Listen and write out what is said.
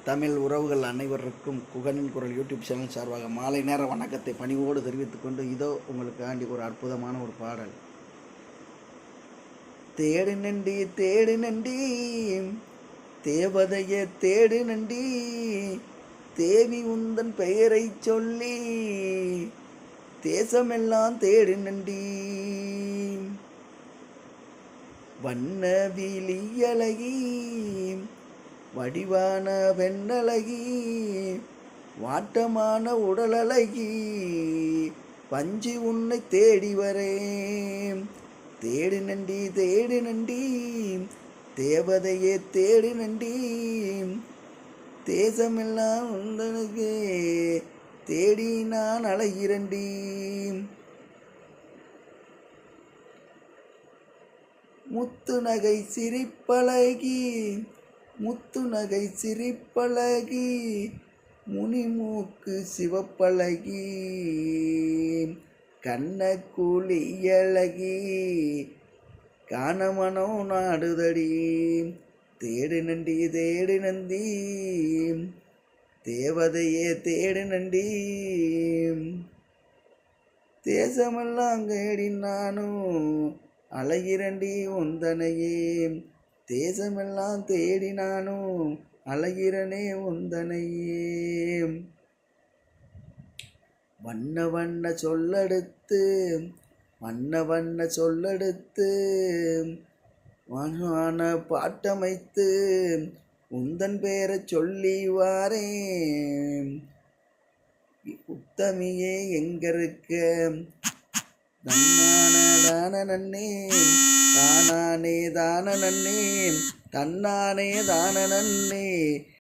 தமிழ் உறவுகள் அனைவருக்கும் குகனின் குரல் யூடியூப் சேனல் சார்பாக மாலை நேர வணக்கத்தை பணிவோடு தெரிவித்துக் கொண்டு இதோ உங்களுக்காண்டி ஒரு அற்புதமான ஒரு பாடல். தேடு நண்டி தேடு நண்டி தேவதைய தேடு நண்டி, தேவி உந்தன் பெயரை சொல்லி தேசமெல்லாம் தேடு நண்டி. வண்ண விழியழகி வடிவான வெண்ணழகி, வாட்டமான உடலழகி, பஞ்சு உன்னை தேடி வரேன். தேடு நண்டி தேடு நண்டி தேவதையே தேடு நண்டி, தேசமெல்லாம் உந்தனுக்கு தேடி நான் அழகிறண்டி. முத்து நகை சிரிப்பழகி முத்து நகை சிரிப்பழகி, முனிமூக்கு சிவப்பழகி, கண்ணக்குழியழகி, காணமனோ நாடுதடி. தேடு நண்டி தேடு நந்தி தேவதையே தேடு நண்டி, தேசமெல்லாம் தேடி நானும் அழகிறண்டி உந்தனையே. தேசமெல்லாம் தேடி நானும் அழகிறனே உந்தனையே. வண்ண வண்ண சொல்லெடுத்து வண்ண வண்ண சொல்லெடுத்து வான பாட்டமைத்து உந்தன் பேரை சொல்லி வாரேன். உத்தமியே எங்க இருக்க தான நன்னே தானானே தான நன்னே தன்னானே தான நன்னே.